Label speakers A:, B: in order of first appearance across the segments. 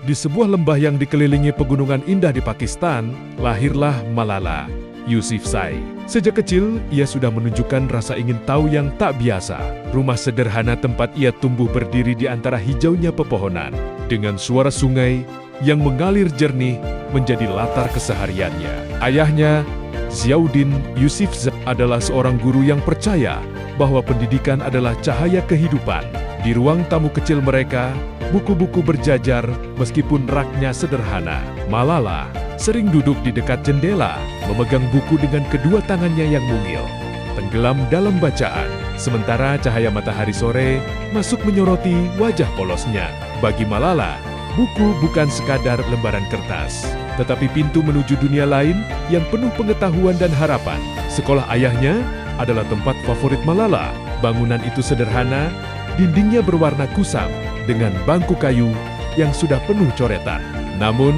A: Di sebuah lembah yang dikelilingi pegunungan indah di Pakistan, lahirlah Malala Yousafzai. Sejak kecil, ia sudah menunjukkan rasa ingin tahu yang tak biasa. Rumah sederhana tempat ia tumbuh berdiri di antara hijaunya pepohonan, dengan suara sungai yang mengalir jernih menjadi latar kesehariannya. Ayahnya, Ziauddin Yousafzai, adalah seorang guru yang percaya bahwa pendidikan adalah cahaya kehidupan. Di ruang tamu kecil mereka, buku-buku berjajar meskipun raknya sederhana. Malala sering duduk di dekat jendela, memegang buku dengan kedua tangannya yang mungil, tenggelam dalam bacaan, sementara cahaya matahari sore masuk menyoroti wajah polosnya. Bagi Malala, buku bukan sekadar lembaran kertas, tetapi pintu menuju dunia lain yang penuh pengetahuan dan harapan. Sekolah ayahnya adalah tempat favorit Malala. Bangunan itu sederhana, dindingnya berwarna kusam, dengan bangku kayu yang sudah penuh coretan. Namun,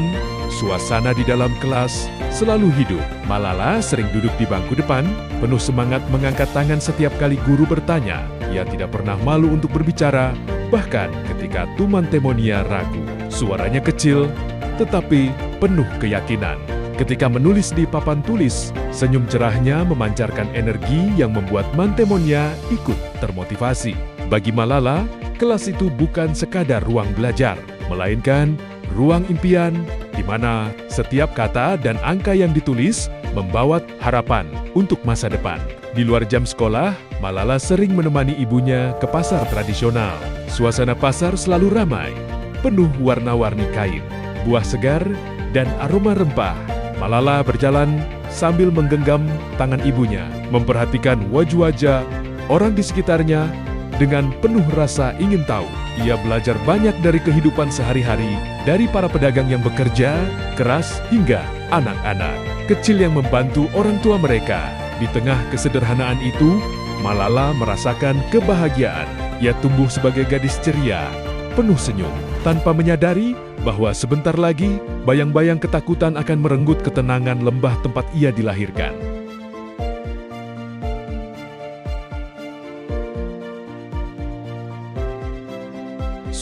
A: suasana di dalam kelas selalu hidup. Malala sering duduk di bangku depan, penuh semangat mengangkat tangan setiap kali guru bertanya. Ia tidak pernah malu untuk berbicara, bahkan ketika Tuman Temonia ragu. Suaranya kecil, tetapi penuh keyakinan. Ketika menulis di papan tulis, senyum cerahnya memancarkan energi yang membuat Mantemonia ikut termotivasi. Bagi Malala, kelas itu bukan sekadar ruang belajar, melainkan ruang impian di mana setiap kata dan angka yang ditulis membawa harapan untuk masa depan. Di luar jam sekolah, Malala sering menemani ibunya ke pasar tradisional. Suasana pasar selalu ramai, penuh warna-warni kain, buah segar, dan aroma rempah. Malala berjalan sambil menggenggam tangan ibunya, memperhatikan wajah-wajah orang di sekitarnya dengan penuh rasa ingin tahu. Ia belajar banyak dari kehidupan sehari-hari, dari para pedagang yang bekerja keras hingga anak-anak kecil yang membantu orang tua mereka. Di tengah kesederhanaan itu, Malala merasakan kebahagiaan. Ia tumbuh sebagai gadis ceria, penuh senyum, tanpa menyadari bahwa sebentar lagi bayang-bayang ketakutan akan merenggut ketenangan lembah tempat ia dilahirkan.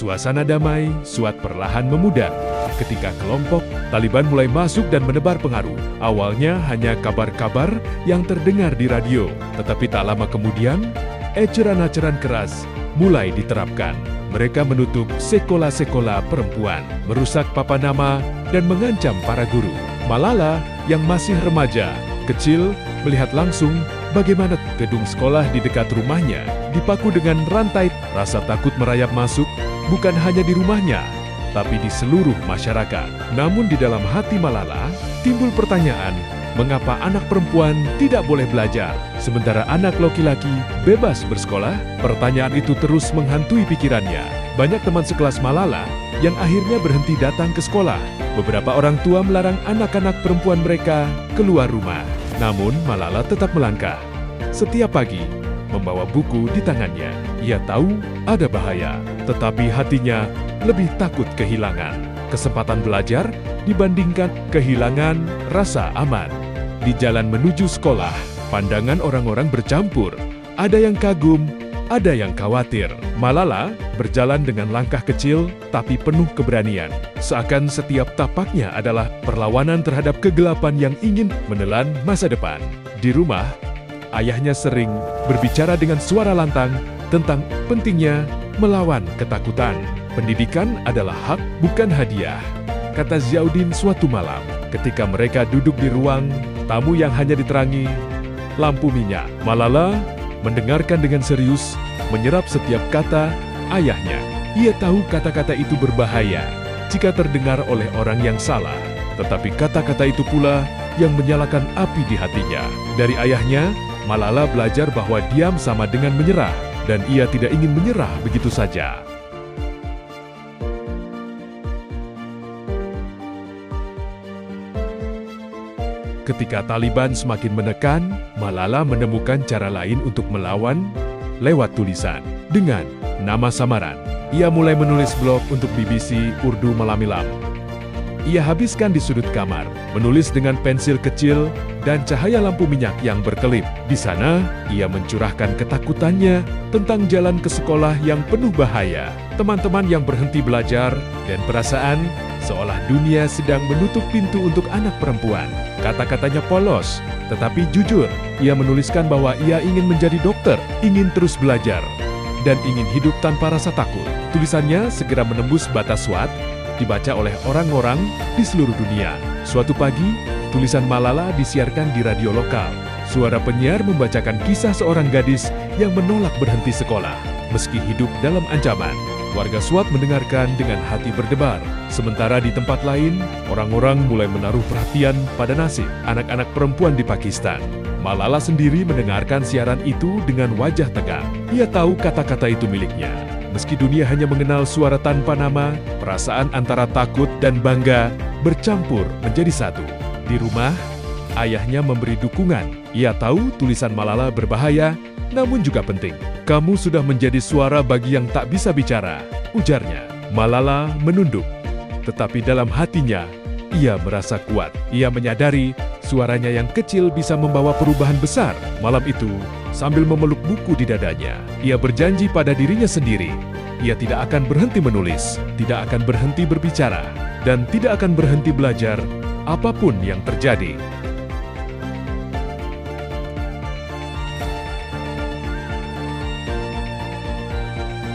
A: Suasana damai suat perlahan memudar ketika kelompok Taliban mulai masuk dan menebar pengaruh. Awalnya hanya kabar-kabar yang terdengar di radio, tetapi tak lama kemudian, eceran-eceran keras mulai diterapkan. Mereka menutup sekolah-sekolah perempuan, merusak papan nama, dan mengancam para guru. Malala yang masih remaja, kecil, melihat langsung bagaimana gedung sekolah di dekat rumahnya dipaku dengan rantai. Rasa takut merayap masuk, bukan hanya di rumahnya, tapi di seluruh masyarakat. Namun di dalam hati Malala, timbul pertanyaan, mengapa anak perempuan tidak boleh belajar, sementara anak laki-laki bebas bersekolah? Pertanyaan itu terus menghantui pikirannya. Banyak teman sekelas Malala yang akhirnya berhenti datang ke sekolah. Beberapa orang tua melarang anak-anak perempuan mereka keluar rumah. Namun Malala tetap melangkah. Setiap pagi, membawa buku di tangannya. Ia tahu ada bahaya, tetapi hatinya lebih takut kehilangan kesempatan belajar dibandingkan kehilangan rasa aman. Di jalan menuju sekolah, pandangan orang-orang bercampur. Ada yang kagum, ada yang khawatir. Malala berjalan dengan langkah kecil tapi penuh keberanian. Seakan setiap tapaknya adalah perlawanan terhadap kegelapan yang ingin menelan masa depan. Di rumah, ayahnya sering berbicara dengan suara lantang tentang pentingnya melawan ketakutan. Pendidikan adalah hak, bukan hadiah, kata Ziauddin suatu malam ketika mereka duduk di ruang tamu yang hanya diterangi lampu minyak. Malala mendengarkan dengan serius, menyerap setiap kata ayahnya. Ia tahu kata-kata itu berbahaya jika terdengar oleh orang yang salah, tetapi kata-kata itu pula yang menyalakan api di hatinya. Dari ayahnya, Malala belajar bahwa diam sama dengan menyerah, dan ia tidak ingin menyerah begitu saja. Ketika Taliban semakin menekan, Malala menemukan cara lain untuk melawan lewat tulisan. Dengan nama samaran, ia mulai menulis blog untuk BBC Urdu Malamilam. ia habiskan di sudut kamar, menulis dengan pensil kecil dan cahaya lampu minyak yang berkelip. Di sana, ia mencurahkan ketakutannya tentang jalan ke sekolah yang penuh bahaya, teman-teman yang berhenti belajar, dan perasaan seolah dunia sedang menutup pintu untuk anak perempuan. Kata-katanya polos, tetapi jujur. Ia menuliskan bahwa ia ingin menjadi dokter, ingin terus belajar, dan ingin hidup tanpa rasa takut. Tulisannya segera menembus batas SWAT, dibaca oleh orang-orang di seluruh dunia. Suatu pagi, tulisan Malala disiarkan di radio lokal. Suara penyiar membacakan kisah seorang gadis yang menolak berhenti sekolah, meski hidup dalam ancaman. Warga SWAT mendengarkan dengan hati berdebar. Sementara di tempat lain, orang-orang mulai menaruh perhatian pada nasib anak-anak perempuan di Pakistan. Malala sendiri mendengarkan siaran itu dengan wajah tegang. Ia tahu kata-kata itu miliknya. Meski dunia hanya mengenal suara tanpa nama, perasaan antara takut dan bangga bercampur menjadi satu. Di rumah, ayahnya memberi dukungan. Ia tahu tulisan Malala berbahaya, namun juga penting. "Kamu sudah menjadi suara bagi yang tak bisa bicara," ujarnya. Malala menunduk, tetapi dalam hatinya, ia merasa kuat. Ia menyadari suaranya yang kecil bisa membawa perubahan besar. Malam itu, sambil memeluk buku di dadanya, ia berjanji pada dirinya sendiri. Ia tidak akan berhenti menulis, tidak akan berhenti berbicara, dan tidak akan berhenti belajar apapun yang terjadi.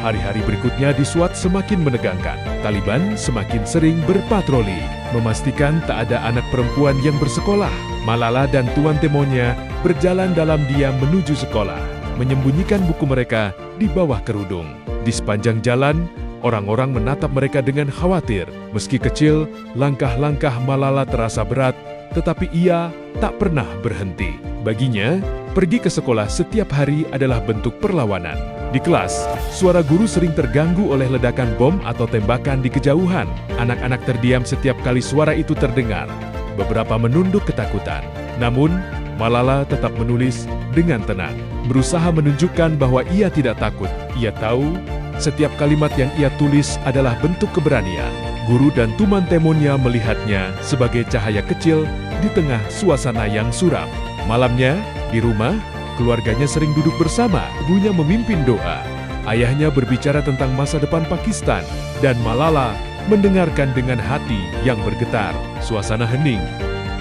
A: Hari-hari berikutnya di SWAT semakin menegangkan. Taliban semakin sering berpatroli, memastikan tak ada anak perempuan yang bersekolah. Malala dan Tuan Temonya berjalan dalam diam menuju sekolah, menyembunyikan buku mereka di bawah kerudung. Di sepanjang jalan, orang-orang menatap mereka dengan khawatir. Meski kecil, langkah-langkah Malala terasa berat, tetapi ia tak pernah berhenti. Baginya, pergi ke sekolah setiap hari adalah bentuk perlawanan. Di kelas, suara guru sering terganggu oleh ledakan bom atau tembakan di kejauhan. Anak-anak terdiam setiap kali suara itu terdengar. Beberapa menunduk ketakutan. Namun, Malala tetap menulis dengan tenang, berusaha menunjukkan bahwa ia tidak takut. Ia tahu setiap kalimat yang ia tulis adalah bentuk keberanian. Guru dan Tuan Temonya melihatnya sebagai cahaya kecil di tengah suasana yang suram. Malamnya, di rumah, keluarganya sering duduk bersama. Ibunya memimpin doa. Ayahnya berbicara tentang masa depan Pakistan, dan Malala mendengarkan dengan hati yang bergetar. Suasana hening,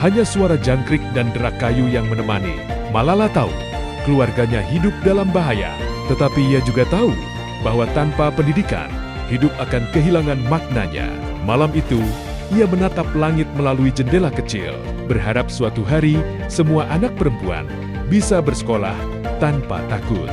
A: hanya suara jangkrik dan derak kayu yang menemani. Malala tahu keluarganya hidup dalam bahaya, tetapi ia juga tahu bahwa tanpa pendidikan, hidup akan kehilangan maknanya. Malam itu, ia menatap langit melalui jendela kecil, berharap suatu hari semua anak perempuan bisa bersekolah tanpa takut.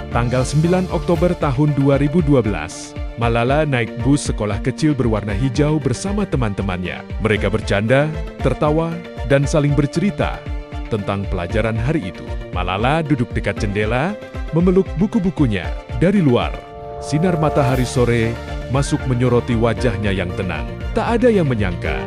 A: Tanggal 9 Oktober tahun 2012, Malala naik bus sekolah kecil berwarna hijau bersama teman-temannya. Mereka bercanda, tertawa, dan saling bercerita tentang pelajaran hari itu. Malala duduk dekat jendela, memeluk buku-bukunya. Dari luar, sinar matahari sore masuk menyoroti wajahnya yang tenang. Tak ada yang menyangka,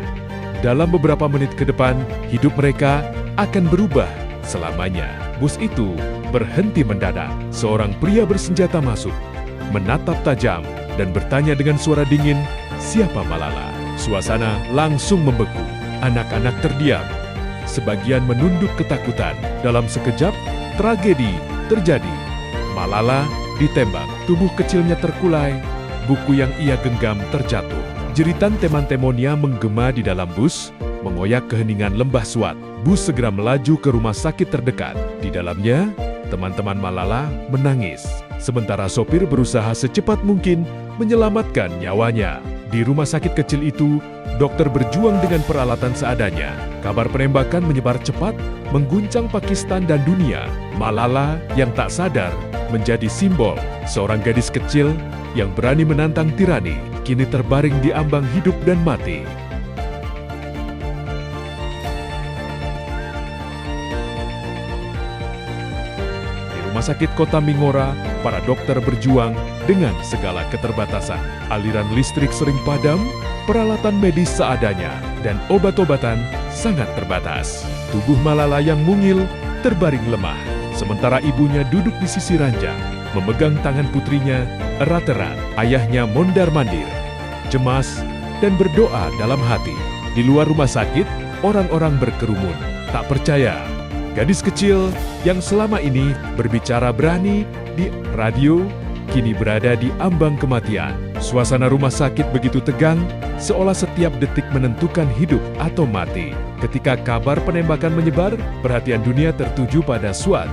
A: dalam beberapa menit ke depan, hidup mereka akan berubah selamanya. Bus itu berhenti mendadak. Seorang pria bersenjata masuk, menatap tajam, dan bertanya dengan suara dingin, "Siapa Malala?" Suasana langsung membeku. Anak-anak terdiam. Sebagian menunduk ketakutan. Dalam sekejap, tragedi terjadi. Malala ditembak. Tubuh kecilnya terkulai. Buku yang ia genggam terjatuh. Jeritan teman-temannya menggema di dalam bus, mengoyak keheningan lembah SWAT. Bus segera melaju ke rumah sakit terdekat. Di dalamnya, teman-teman Malala menangis. Sementara sopir berusaha secepat mungkin menyelamatkan nyawanya. Di rumah sakit kecil itu, dokter berjuang dengan peralatan seadanya. Kabar penembakan menyebar cepat, mengguncang Pakistan dan dunia. Malala yang tak sadar menjadi simbol seorang gadis kecil yang berani menantang tirani, kini terbaring di ambang hidup dan mati. Di rumah sakit kota Mingora, para dokter berjuang dengan segala keterbatasan. Aliran listrik sering padam, peralatan medis seadanya, dan obat-obatan sangat terbatas. Tubuh Malala yang mungil terbaring lemah, sementara ibunya duduk di sisi ranjang. memegang tangan putrinya erat-erat. Ayahnya mondar-mandir, cemas, dan berdoa dalam hati. Di luar rumah sakit, orang-orang berkerumun, tak percaya. Gadis kecil yang selama ini berbicara berani di radio, kini berada di ambang kematian. Suasana rumah sakit begitu tegang, seolah setiap detik menentukan hidup atau mati. Ketika kabar penembakan menyebar, perhatian dunia tertuju pada Swat.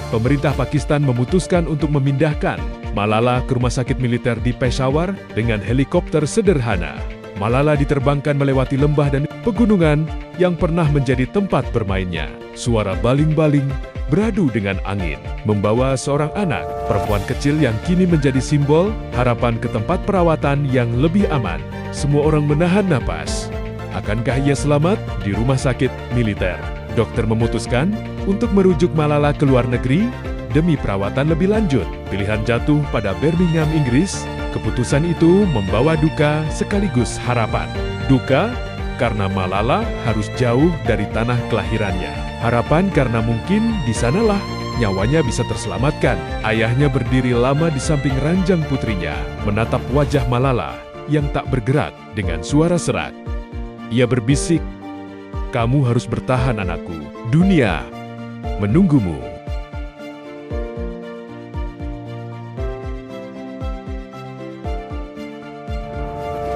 A: Pemerintah Pakistan memutuskan untuk memindahkan Malala ke rumah sakit militer di Peshawar dengan helikopter sederhana. Malala diterbangkan melewati lembah dan pegunungan yang pernah menjadi tempat bermainnya. Suara baling-baling beradu dengan angin, membawa seorang anak, perempuan kecil yang kini menjadi simbol harapan ke tempat perawatan yang lebih aman. Semua orang menahan napas. Akankah ia selamat di rumah sakit militer? Dokter memutuskan untuk merujuk Malala ke luar negeri demi perawatan lebih lanjut. Pilihan jatuh pada Birmingham, Inggris. Keputusan itu membawa duka sekaligus harapan. Duka karena Malala harus jauh dari tanah kelahirannya. Harapan karena mungkin di sanalah nyawanya bisa terselamatkan. Ayahnya berdiri lama di samping ranjang putrinya, menatap wajah Malala yang tak bergerak dengan suara serak. Ia berbisik, "Kamu harus bertahan, anakku. Dunia menunggumu."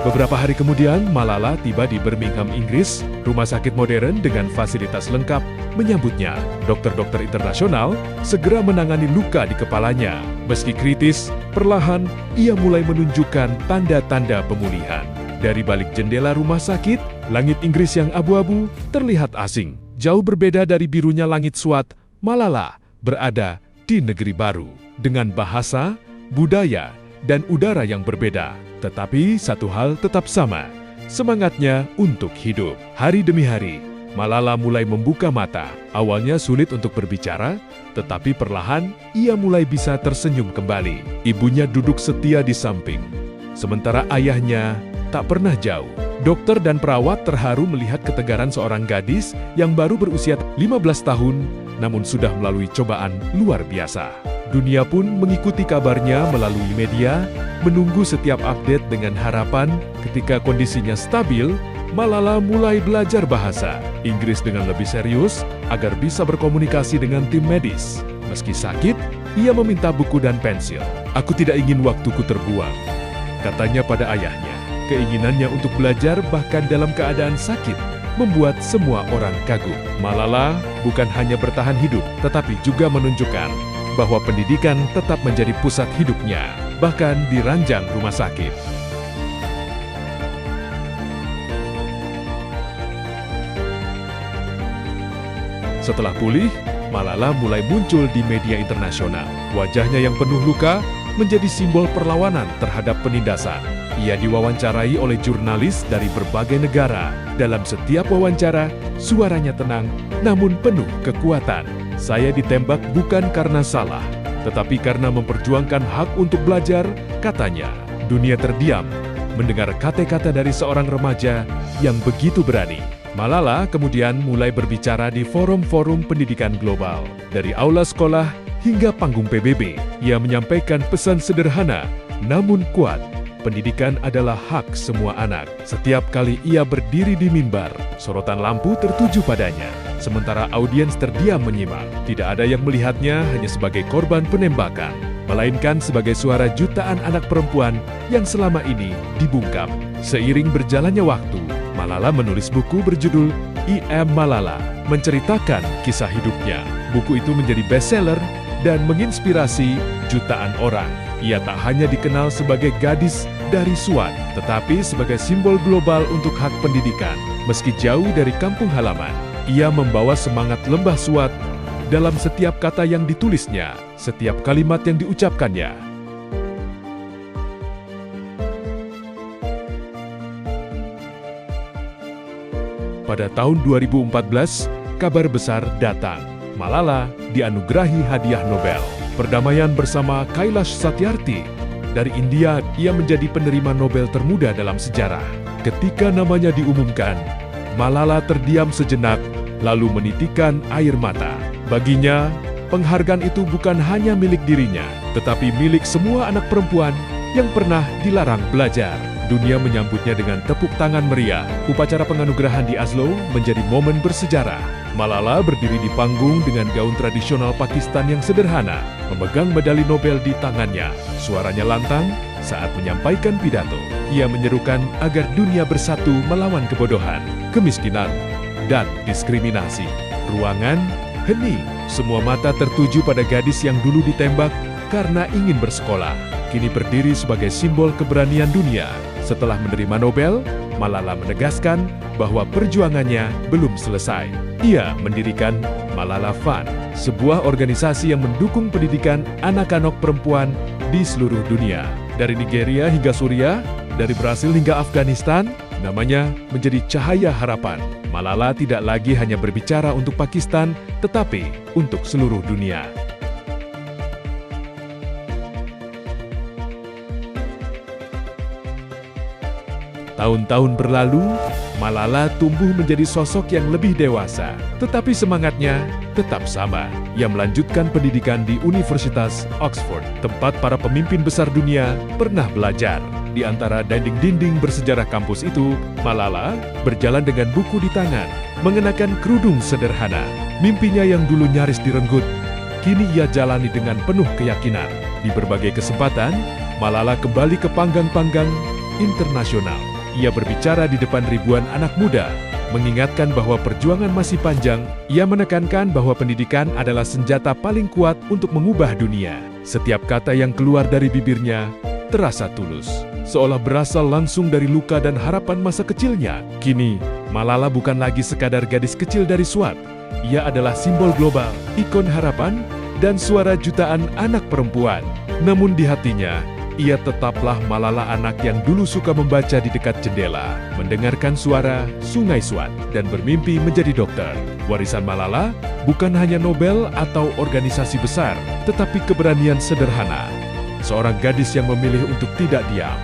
A: Beberapa hari kemudian, Malala tiba di Birmingham, Inggris. Rumah sakit modern dengan fasilitas lengkap menyambutnya. Dokter-dokter internasional segera menangani luka di kepalanya. Meski kritis, perlahan ia mulai menunjukkan tanda-tanda pemulihan. Dari balik jendela rumah sakit, langit Inggris yang abu-abu terlihat asing. Jauh berbeda dari birunya langit Swat, Malala berada di negeri baru. Dengan bahasa, budaya, dan udara yang berbeda. Tetapi satu hal tetap sama, semangatnya untuk hidup. Hari demi hari, Malala mulai membuka mata. Awalnya sulit untuk berbicara, tetapi perlahan ia mulai bisa tersenyum kembali. Ibunya duduk setia di samping, sementara ayahnya tak pernah jauh. Dokter dan perawat terharu melihat ketegaran seorang gadis yang baru berusia 15 tahun, namun sudah melalui cobaan luar biasa. Dunia pun mengikuti kabarnya melalui media, menunggu setiap update dengan harapan. Ketika kondisinya stabil, Malala mulai belajar bahasa Inggris dengan lebih serius agar bisa berkomunikasi dengan tim medis. Meski sakit, ia meminta buku dan pensil. "Aku tidak ingin waktuku terbuang," katanya pada ayahnya. Keinginannya untuk belajar bahkan dalam keadaan sakit membuat semua orang kagum. Malala bukan hanya bertahan hidup, tetapi juga menunjukkan bahwa pendidikan tetap menjadi pusat hidupnya, bahkan di ranjang rumah sakit. Setelah pulih, Malala mulai muncul di media internasional. Wajahnya yang penuh luka menjadi simbol perlawanan terhadap penindasan. Ia diwawancarai oleh jurnalis dari berbagai negara. Dalam setiap wawancara, suaranya tenang namun penuh kekuatan. "Saya ditembak bukan karena salah, tetapi karena memperjuangkan hak untuk belajar," katanya. Dunia terdiam mendengar kata-kata dari seorang remaja yang begitu berani. Malala kemudian mulai berbicara di forum-forum pendidikan global. Dari aula sekolah hingga panggung PBB, ia menyampaikan pesan sederhana namun kuat. Pendidikan adalah hak semua anak. Setiap kali ia berdiri di mimbar, sorotan lampu tertuju padanya. Sementara audiens terdiam menyimak. Tidak ada yang melihatnya hanya sebagai korban penembakan, melainkan sebagai suara jutaan anak perempuan yang selama ini dibungkam. Seiring berjalannya waktu, Malala menulis buku berjudul I Am Malala, menceritakan kisah hidupnya. Buku itu menjadi bestseller dan menginspirasi jutaan orang. Ia tak hanya dikenal sebagai gadis dari Swat, tetapi sebagai simbol global untuk hak pendidikan. Meski jauh dari kampung halaman, ia membawa semangat lembah Swat dalam setiap kata yang ditulisnya, setiap kalimat yang diucapkannya. Pada tahun 2014, kabar besar datang. Malala dianugerahi hadiah Nobel Perdamaian bersama Kailash Satyarthi. Dari India, ia menjadi penerima Nobel termuda dalam sejarah. Ketika namanya diumumkan, Malala terdiam sejenak, lalu menitikkan air mata. Baginya, Penghargaan itu bukan hanya milik dirinya, tetapi milik semua anak perempuan yang pernah dilarang belajar. Dunia menyambutnya dengan tepuk tangan meriah. Upacara penganugerahan di Oslo menjadi momen bersejarah. Malala berdiri di panggung dengan gaun tradisional Pakistan yang sederhana, memegang medali Nobel di tangannya. Suaranya lantang saat menyampaikan pidato. Ia menyerukan agar dunia bersatu melawan kebodohan, kemiskinan, dan diskriminasi. Ruangan hening. Semua mata tertuju pada gadis yang dulu ditembak karena ingin bersekolah. Kini berdiri sebagai simbol keberanian dunia. Setelah menerima Nobel, Malala menegaskan bahwa perjuangannya belum selesai. Ia mendirikan Malala Fund, sebuah organisasi yang mendukung pendidikan anak-anak perempuan di seluruh dunia. Dari Nigeria hingga Suriah, dari Brasil hingga Afghanistan, namanya menjadi cahaya harapan. Malala tidak lagi hanya berbicara untuk Pakistan, tetapi untuk seluruh dunia. Tahun-tahun berlalu, Malala tumbuh menjadi sosok yang lebih dewasa, tetapi semangatnya tetap sama. Ia melanjutkan pendidikan di Universitas Oxford, tempat para pemimpin besar dunia pernah belajar. Di antara dinding-dinding bersejarah kampus itu, Malala berjalan dengan buku di tangan, mengenakan kerudung sederhana. Mimpinya yang dulu nyaris direnggut, kini ia jalani dengan penuh keyakinan. Di berbagai kesempatan, Malala kembali ke panggang-panggang internasional. Ia berbicara di depan ribuan anak muda, mengingatkan bahwa perjuangan masih panjang. Ia menekankan bahwa pendidikan adalah senjata paling kuat untuk mengubah dunia. Setiap kata yang keluar dari bibirnya terasa tulus, seolah berasal langsung dari luka dan harapan masa kecilnya. Kini, Malala bukan lagi sekadar gadis kecil dari Swat. Ia adalah simbol global, ikon harapan, dan suara jutaan anak perempuan. Namun di hatinya, ia tetaplah Malala anak yang dulu suka membaca di dekat jendela, mendengarkan suara sungai Swat, dan bermimpi menjadi dokter. Warisan Malala bukan hanya Nobel atau organisasi besar, tetapi keberanian sederhana. Seorang gadis yang memilih untuk tidak diam.